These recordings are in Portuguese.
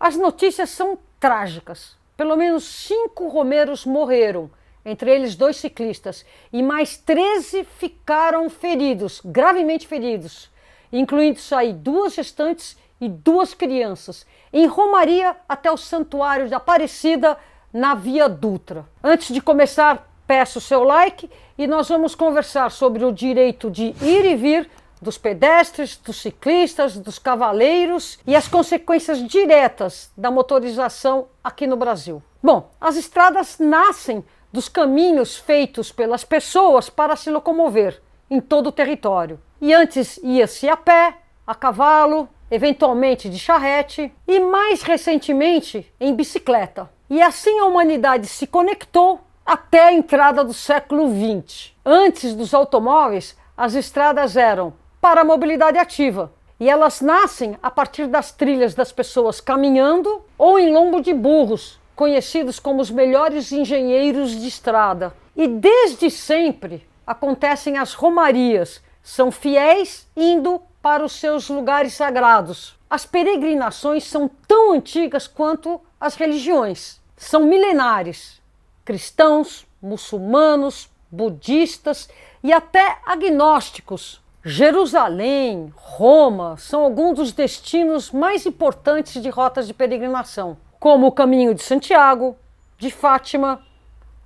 As notícias são trágicas. Pelo menos 5 romeiros morreram, entre eles 2 ciclistas, e mais 13 ficaram feridos, gravemente feridos, incluindo-se aí 2 gestantes e 2 crianças, em Romaria até o Santuário de Aparecida, na Via Dutra. Antes de começar, peço o seu like e nós vamos conversar sobre o direito de ir e vir dos pedestres, dos ciclistas, dos cavaleiros e as consequências diretas da motorização aqui no Brasil. Bom, as estradas nascem dos caminhos feitos pelas pessoas para se locomover em todo o território. E antes ia-se a pé, a cavalo, eventualmente de charrete e mais recentemente em bicicleta. E assim a humanidade se conectou até a entrada do século XX. Antes dos automóveis, as estradas eram para a mobilidade ativa. E elas nascem a partir das trilhas das pessoas caminhando ou em lombo de burros, conhecidos como os melhores engenheiros de estrada. E desde sempre acontecem as romarias, são fiéis indo para os seus lugares sagrados. As peregrinações são tão antigas quanto as religiões, são milenares. Cristãos, muçulmanos, budistas e até agnósticos. Jerusalém, Roma são alguns dos destinos mais importantes de rotas de peregrinação, como o Caminho de Santiago, de Fátima,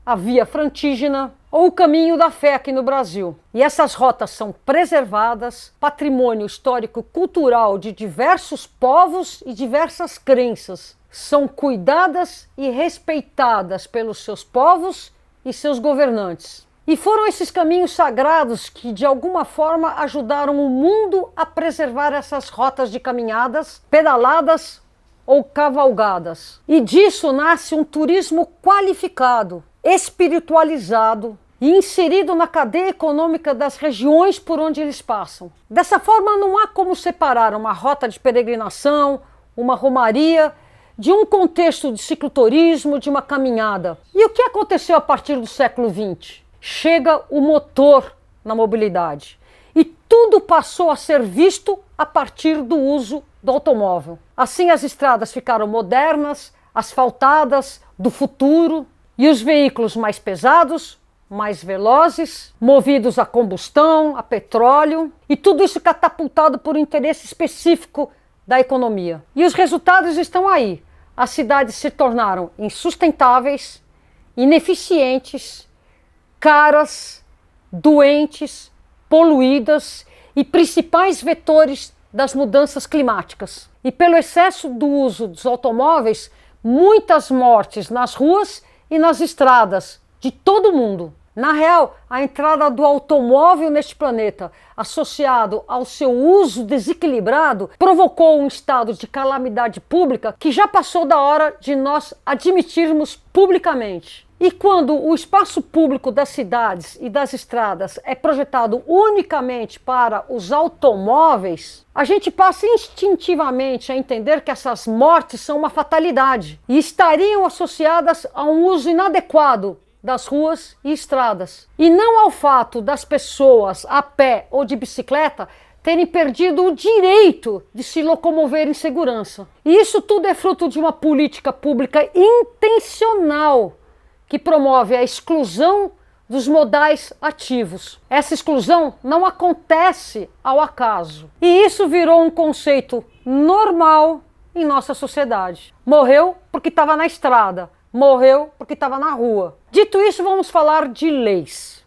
a Via Francígena ou o Caminho da Fé aqui no Brasil. E essas rotas são preservadas, patrimônio histórico-cultural de diversos povos e diversas crenças. São cuidadas e respeitadas pelos seus povos e seus governantes. E foram esses caminhos sagrados que, de alguma forma, ajudaram o mundo a preservar essas rotas de caminhadas, pedaladas ou cavalgadas. E disso nasce um turismo qualificado, espiritualizado e inserido na cadeia econômica das regiões por onde eles passam. Dessa forma, não há como separar uma rota de peregrinação, uma romaria, de um contexto de cicloturismo, de uma caminhada. E o que aconteceu a partir do século XX? Chega o motor na mobilidade e tudo passou a ser visto a partir do uso do automóvel. Assim as estradas ficaram modernas, asfaltadas, do futuro, e os veículos mais pesados, mais velozes, movidos a combustão, a petróleo, e tudo isso catapultado por um interesse específico da economia. E os resultados estão aí. As cidades se tornaram insustentáveis, ineficientes, caras, doentes, poluídas e principais vetores das mudanças climáticas. E pelo excesso do uso dos automóveis, muitas mortes nas ruas e nas estradas de todo o mundo. Na real, a entrada do automóvel neste planeta, associado ao seu uso desequilibrado, provocou um estado de calamidade pública que já passou da hora de nós admitirmos publicamente. E quando o espaço público das cidades e das estradas é projetado unicamente para os automóveis, a gente passa instintivamente a entender que essas mortes são uma fatalidade e estariam associadas a um uso inadequado das ruas e estradas, e não ao fato das pessoas a pé ou de bicicleta terem perdido o direito de se locomover em segurança. E isso tudo é fruto de uma política pública intencional que promove a exclusão dos modais ativos. Essa exclusão não acontece ao acaso. E isso virou um conceito normal em nossa sociedade. Morreu porque estava na estrada, morreu porque estava na rua. Dito isso, vamos falar de leis.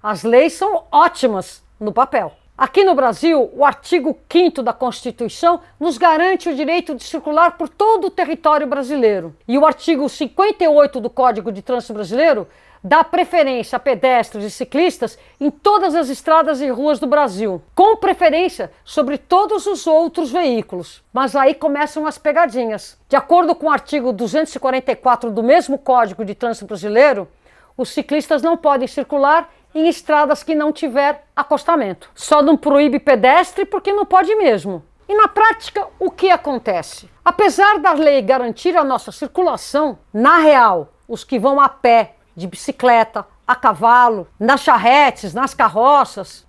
As leis são ótimas no papel. Aqui no Brasil, o artigo 5º da Constituição nos garante o direito de circular por todo o território brasileiro. E o artigo 58 do Código de Trânsito Brasileiro dá preferência a pedestres e ciclistas em todas as estradas e ruas do Brasil, com preferência sobre todos os outros veículos. Mas aí começam as pegadinhas. De acordo com o artigo 244 do mesmo Código de Trânsito Brasileiro, os ciclistas não podem circular em estradas que não tiver acostamento. Só não proíbe pedestre porque não pode mesmo. E na prática, o que acontece? Apesar da lei garantir a nossa circulação, na real, os que vão a pé, de bicicleta, a cavalo, nas charretes, nas carroças,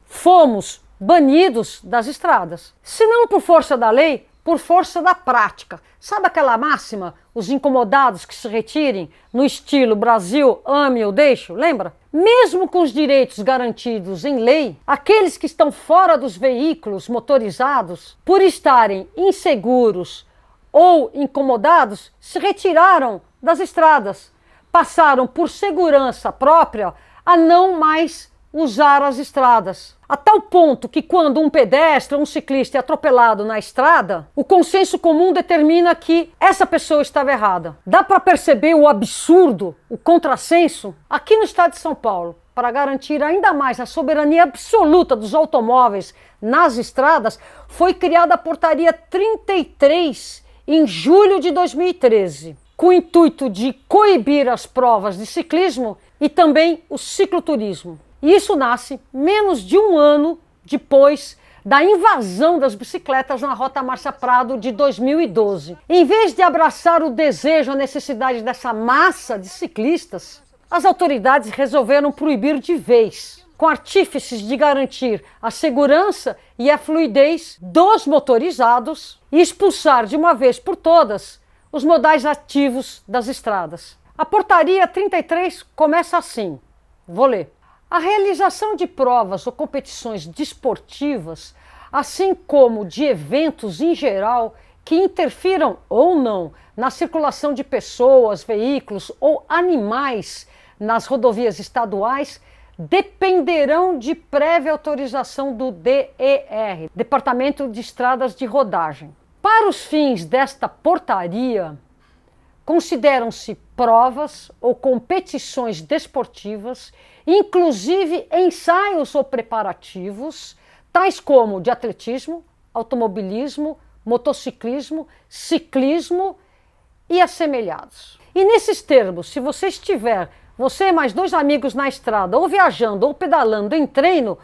fomos banidos das estradas. Se não por força da lei, por força da prática. Sabe aquela máxima? Os incomodados que se retirem, no estilo Brasil, ame ou deixe? Lembra? Mesmo com os direitos garantidos em lei, aqueles que estão fora dos veículos motorizados, por estarem inseguros ou incomodados, se retiraram das estradas. Passaram por segurança própria a não mais usar as estradas. A tal ponto que quando um pedestre ou um ciclista é atropelado na estrada, o consenso comum determina que essa pessoa estava errada. Dá para perceber o absurdo, o contrassenso? Aqui no estado de São Paulo, para garantir ainda mais a soberania absoluta dos automóveis nas estradas, foi criada a Portaria 33 em julho de 2013, com o intuito de coibir as provas de ciclismo e também o cicloturismo. E isso nasce menos de um ano depois da invasão das bicicletas na Rota Márcia Prado de 2012. Em vez de abraçar o desejo, a necessidade dessa massa de ciclistas, as autoridades resolveram proibir de vez, com artífices de garantir a segurança e a fluidez dos motorizados e expulsar de uma vez por todas os modais ativos das estradas. A Portaria 33 começa assim, vou ler. A realização de provas ou competições desportivas, assim como de eventos em geral que interfiram ou não na circulação de pessoas, veículos ou animais nas rodovias estaduais, dependerão de prévia autorização do DER, Departamento de Estradas de Rodagem. Para os fins desta portaria, consideram-se provas ou competições desportivas, inclusive ensaios ou preparativos, tais como de atletismo, automobilismo, motociclismo, ciclismo e assemelhados. E nesses termos, se você estiver, você e mais 2 amigos na estrada, ou viajando ou pedalando em treino,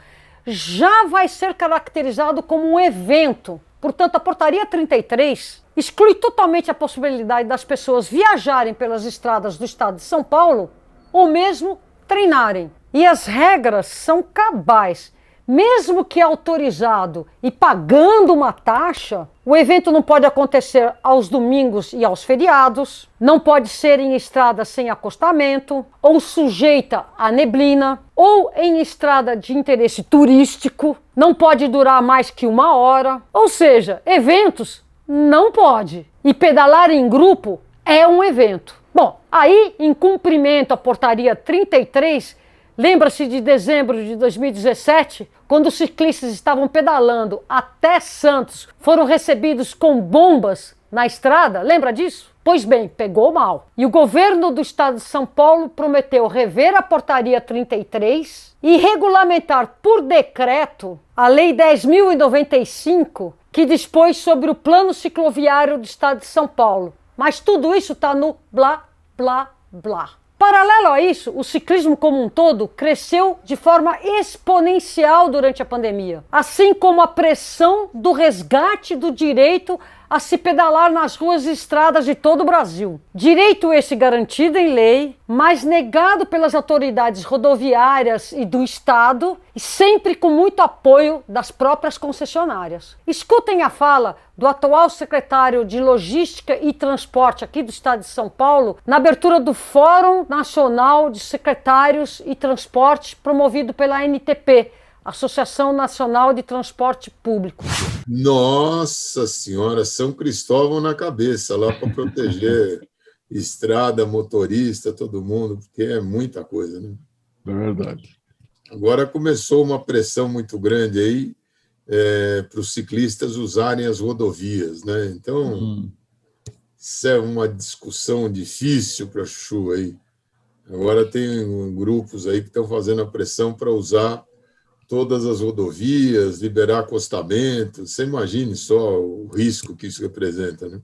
já vai ser caracterizado como um evento. Portanto, a Portaria 33 exclui totalmente a possibilidade das pessoas viajarem pelas estradas do estado de São Paulo ou mesmo treinarem. E as regras são cabais. Mesmo que autorizado e pagando uma taxa, o evento não pode acontecer aos domingos e aos feriados, não pode ser em estrada sem acostamento, ou sujeita à neblina, ou em estrada de interesse turístico, não pode durar mais que 1 hora. Ou seja, eventos não pode. E pedalar em grupo é um evento. Bom, aí, em cumprimento à Portaria 33, lembra-se de dezembro de 2017, quando os ciclistas estavam pedalando até Santos, foram recebidos com bombas na estrada? Lembra disso? Pois bem, pegou mal. E o governo do estado de São Paulo prometeu rever a Portaria 33 e regulamentar por decreto a Lei 10.095, que dispôs sobre o plano cicloviário do estado de São Paulo. Mas tudo isso está no blá, blá, blá. Paralelo a isso, o ciclismo como um todo cresceu de forma exponencial durante a pandemia, assim como a pressão do resgate do direito a se pedalar nas ruas e estradas de todo o Brasil. Direito esse garantido em lei, mas negado pelas autoridades rodoviárias e do Estado, e sempre com muito apoio das próprias concessionárias. Escutem a fala do atual secretário de Logística e Transporte aqui do Estado de São Paulo, na abertura do Fórum Nacional de Secretários e Transporte, promovido pela ANTP, Associação Nacional de Transporte Público. Nossa Senhora, São Cristóvão na cabeça, lá para proteger estrada, motorista, todo mundo, porque é muita coisa, né? É verdade. Agora começou uma pressão muito grande aí para os ciclistas usarem as rodovias, né? Então, isso é uma discussão difícil para a Chuchu aí. Agora tem grupos aí que estão fazendo a pressão para usar todas as rodovias, liberar acostamento. Você imagine só o risco que isso representa, né?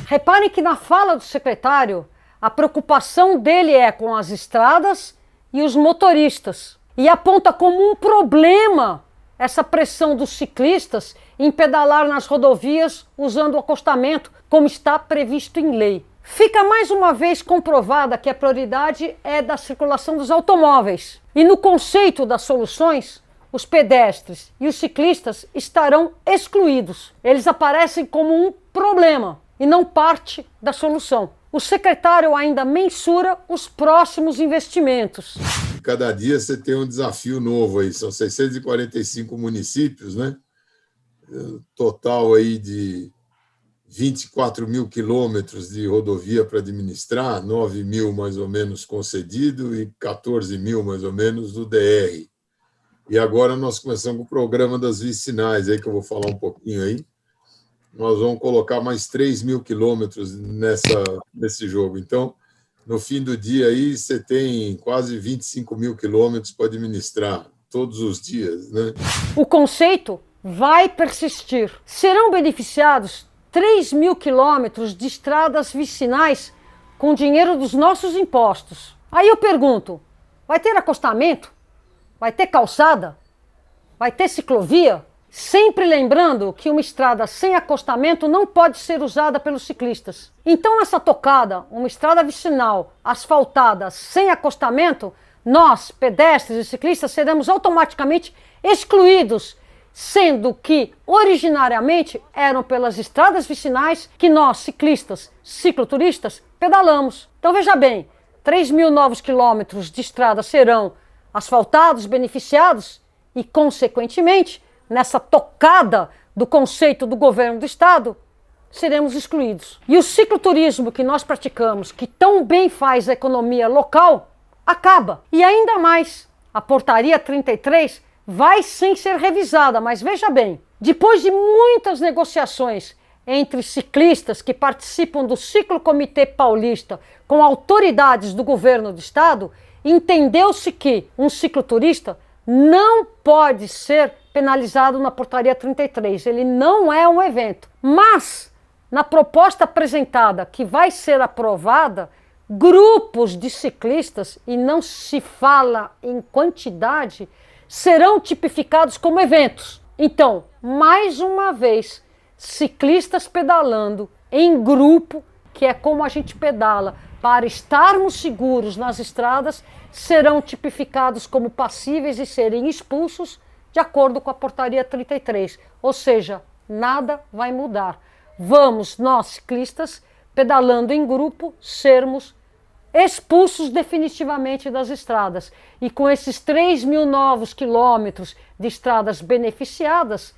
Reparem que na fala do secretário, a preocupação dele é com as estradas e os motoristas. E aponta como um problema essa pressão dos ciclistas em pedalar nas rodovias usando o acostamento, como está previsto em lei. Fica mais uma vez comprovada que a prioridade é da circulação dos automóveis. E no conceito das soluções, os pedestres e os ciclistas estarão excluídos. Eles aparecem como um problema e não parte da solução. O secretário ainda mensura os próximos investimentos. Cada dia você tem um desafio novo aí, são 645 municípios, né? Total aí de 24 mil quilômetros de rodovia para administrar, 9 mil mais ou menos concedido e 14 mil mais ou menos do DR. E agora nós começamos com o programa das vicinais, aí que eu vou falar um pouquinho aí. Nós vamos colocar mais 3 mil quilômetros nesse jogo. Então, no fim do dia, aí, você tem quase 25 mil quilômetros para administrar todos os dias, né? O conceito vai persistir. Serão beneficiados 3 mil quilômetros de estradas vicinais com dinheiro dos nossos impostos. Aí eu pergunto, vai ter acostamento? Vai ter calçada? Vai ter ciclovia? Sempre lembrando que uma estrada sem acostamento não pode ser usada pelos ciclistas. Então, nessa tocada, uma estrada vicinal asfaltada sem acostamento, nós, pedestres e ciclistas, seremos automaticamente excluídos, sendo que, originariamente, eram pelas estradas vicinais que nós, ciclistas, cicloturistas, pedalamos. Então, veja bem, 3 mil novos quilômetros de estrada serão asfaltados, beneficiados e, consequentemente, nessa tocada do conceito do governo do Estado, seremos excluídos. E o cicloturismo que nós praticamos, que tão bem faz a economia local, acaba. E ainda mais, a portaria 33 vai sim ser revisada, mas veja bem, depois de muitas negociações entre ciclistas que participam do Ciclocomitê Paulista com autoridades do governo do Estado, entendeu-se que um cicloturista não pode ser penalizado na portaria 33. Ele não é um evento. Mas, na proposta apresentada, que vai ser aprovada, grupos de ciclistas, e não se fala em quantidade, serão tipificados como eventos. Então, mais uma vez, ciclistas pedalando em grupo, que é como a gente pedala, para estarmos seguros nas estradas, serão tipificados como passíveis de serem expulsos de acordo com a portaria 33. Ou seja, nada vai mudar. Vamos, nós ciclistas, pedalando em grupo, sermos expulsos definitivamente das estradas. E com esses 3 mil novos quilômetros de estradas beneficiadas,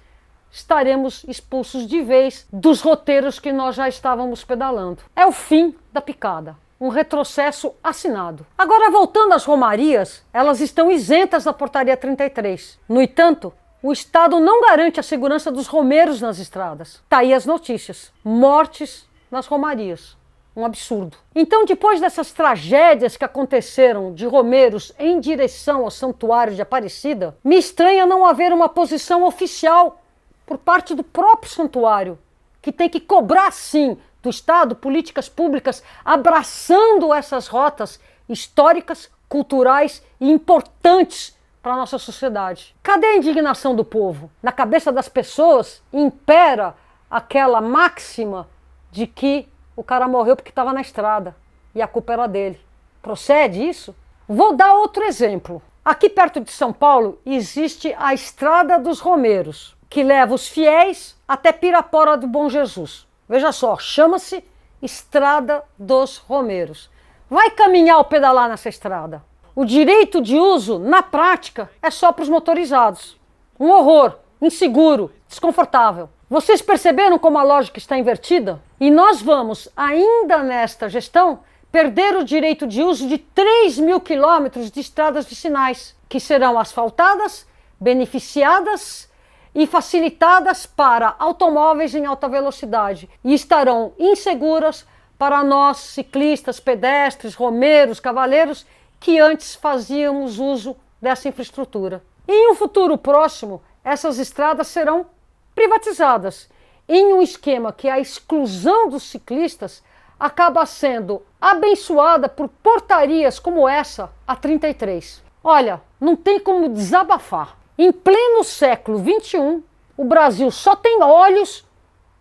estaremos expulsos de vez dos roteiros que nós já estávamos pedalando. É o fim da picada. Um retrocesso assinado. Agora, voltando às romarias, elas estão isentas da portaria 33. No entanto, o Estado não garante a segurança dos romeiros nas estradas. Tá aí as notícias. Mortes nas romarias. Um absurdo. Então, depois dessas tragédias que aconteceram de romeiros em direção ao Santuário de Aparecida, me estranha não haver uma posição oficial por parte do próprio santuário, que tem que cobrar, sim, do Estado, políticas públicas, abraçando essas rotas históricas, culturais e importantes para a nossa sociedade. Cadê a indignação do povo? Na cabeça das pessoas impera aquela máxima de que o cara morreu porque estava na estrada e a culpa era dele. Procede isso? Vou dar outro exemplo. Aqui perto de São Paulo existe a Estrada dos Romeiros, que leva os fiéis até Pirapora do Bom Jesus. Veja só, chama-se Estrada dos Romeiros. Vai caminhar ou pedalar nessa estrada? O direito de uso, na prática, é só para os motorizados. Um horror, inseguro, desconfortável. Vocês perceberam como a lógica está invertida? E nós vamos, ainda nesta gestão, perder o direito de uso de 3 mil quilômetros de estradas vicinais, que serão asfaltadas, beneficiadas e facilitadas para automóveis em alta velocidade e estarão inseguras para nós, ciclistas, pedestres, romeiros, cavaleiros, que antes fazíamos uso dessa infraestrutura. E em um futuro próximo, essas estradas serão privatizadas, em um esquema que a exclusão dos ciclistas acaba sendo abençoada por portarias como essa, a 33. Olha, não tem como desabafar. Em pleno século XXI, o Brasil só tem olhos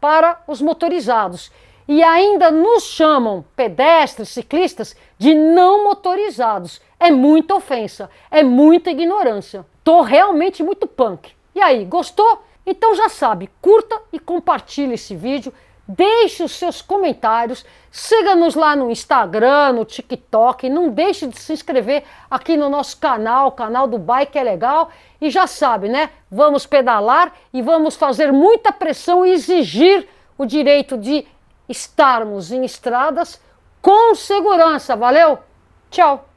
para os motorizados. e ainda nos chamam, pedestres, ciclistas, de não motorizados. É muita ofensa, é muita ignorância. Tô realmente muito punk. E aí, gostou? Então já sabe, curta e compartilhe esse vídeo, deixe os seus comentários, siga-nos lá no Instagram, no TikTok, não deixe de se inscrever aqui no nosso canal, o canal do Bike é Legal, e já sabe, né? Vamos pedalar e vamos fazer muita pressão e exigir o direito de estarmos em estradas com segurança. Valeu? Tchau!